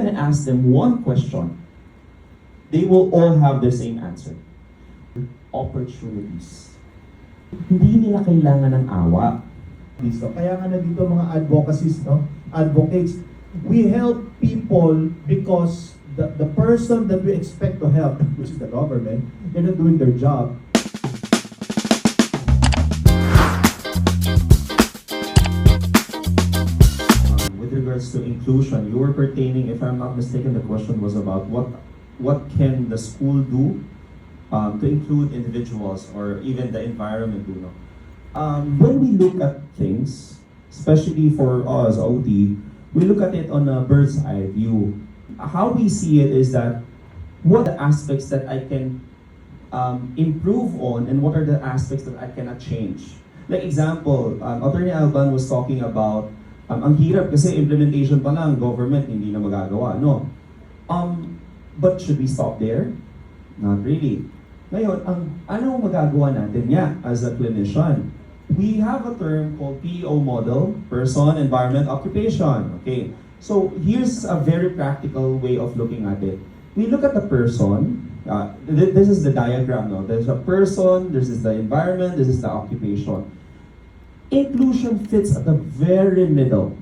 can ask them one question, they will all have the same answer. Opportunities. Hindi nila kailangan ng awa. Kaya nga na dito mga advocacies, no? Advocates, we help people because the person that we expect to help, which is the government, they're not doing their job. With regards to inclusion, you were pertaining, if I'm not mistaken, the question was about what can the school do to include individuals or even the environment, you know. When we look at things, especially for us, OT, we look at it on a bird's eye view. How we see it is that what are the aspects that I can improve on and what are the aspects that I cannot change. Like example, Attorney Alban was talking about ang hirap kasi implementation pa lang, government hindi na magagawa, no? But should we stop there? Not really. Ngayon, ano magagawa natin niya as a clinician? We have a term called PEO model, person, environment, occupation. Okay, so here's a very practical way of looking at it. We look at the person, this is the diagram, no? There's a person, this is the environment, this is the occupation. Inclusion fits at the very middle.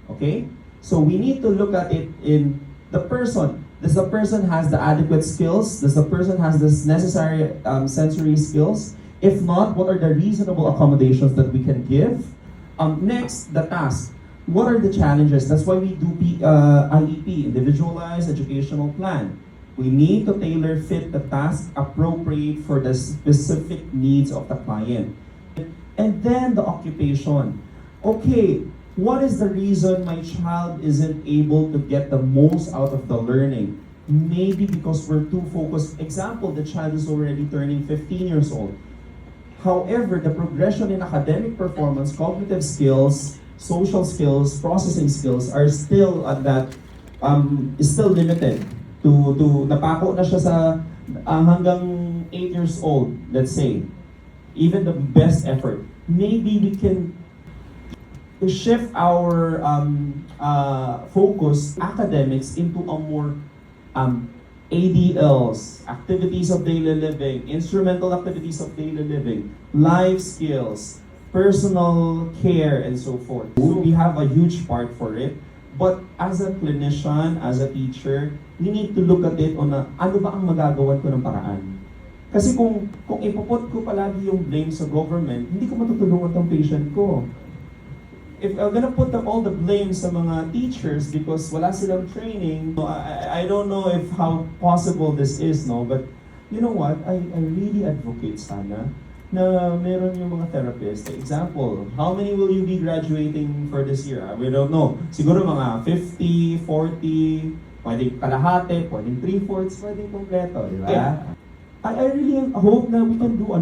Okay? So we need to look at it in the person. Does the person has the adequate skills? Does the person has the necessary sensory skills? If not, what are the reasonable accommodations that we can give? Next, the task. What are the challenges? That's why we do IEP, Individualized Educational Plan. We need to tailor fit the task appropriate for the specific needs of the client. And then the occupation. Okay, what is the reason my child isn't able to get the most out of the learning? Maybe because we're too focused. Example, the child is already turning 15 years old. However, the progression in academic performance, cognitive skills, social skills, processing skills are still at that, is still limited to napako na siya sa hanggang 8 years old, let's say. Even the best effort. Maybe we can shift our focus academics into a more ADLs, activities of daily living, instrumental activities of daily living, life skills, personal care, and so forth. So we have a huge part for it. But as a clinician, as a teacher, we need to look at it on ano ba ang magagawan ko ng paraan? Kasi kung ipuput ko palagi yung blame sa government, hindi ko matutulungan tong patient ko. If I'm gonna put all the blame sa mga teachers because wala silang training, I don't know if how possible this is, no? But you know what? I really advocate sana na meron yung mga therapists. Example, how many will you be graduating for this year? We don't know. Siguro mga 50, 40, pwedeng kalahati, pwedeng 3/4, pwedeng kompleto, di ba? Yeah. I really hope na we can do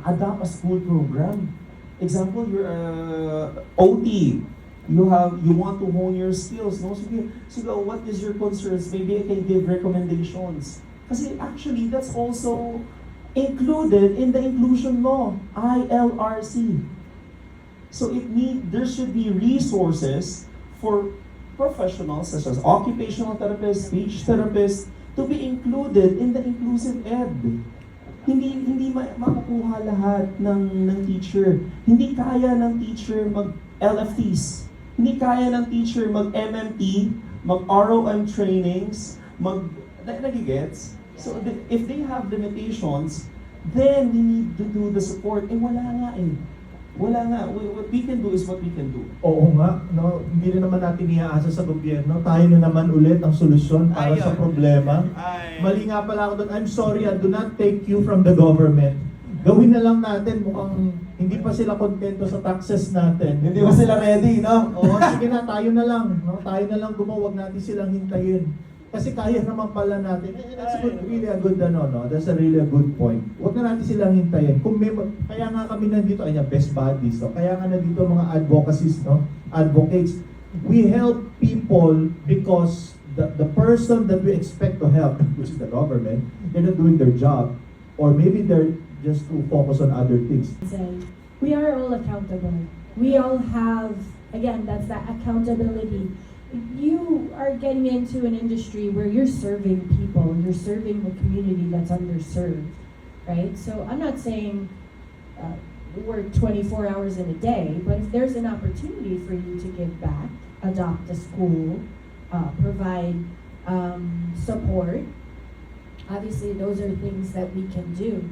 adapt a school program. Example, you're OT. You want to hone your skills. No? So what is your concerns? Maybe I can give recommendations. Kasi actually, that's also included in the inclusion law, ILRC. So there should be resources for professionals such as occupational therapists, speech therapists, to be included in the inclusive ed. Hindi makukuha lahat ng teacher. Hindi kaya ng teacher mag-LFTs. Hindi kaya ng teacher mag-MMT, mag-ROM trainings, nagigets? So if they have limitations, then we need to do the support. Wala nga eh. Wala nga. What we can do is what we can do. Oo nga, no? Hindi na naman natin iaasa sa gobyerno. Tayo na naman ulit ang solusyon para sa problema. Mali nga pala ako doon. I'm sorry, I do not take you from the government. Gawin na lang natin, mukhang hindi pa sila kontento sa taxes natin. Hindi pa sila ready, no? Oo, sige na, tayo na lang. No? Tayo na lang gumawa, wag natin silang hintayin. Kasi kaya naman pala natin. That's really a good, no? That's a really a good point. Huwag na natin silang hintayin. Kaya nga kami nandito, best buddies, no? Kaya nga nandito mga advocacies, no? Advocates. We help people because the person that we expect to help, which is the government, they're not doing their job. Or maybe they're just too focused on other things. We are all accountable. We all have again, that's that accountability. You are getting into an industry where you're serving people, you're serving the community that's underserved, right? So I'm not saying work 24 hours in a day, but if there's an opportunity for you to give back, adopt a school, provide support, obviously those are things that we can do.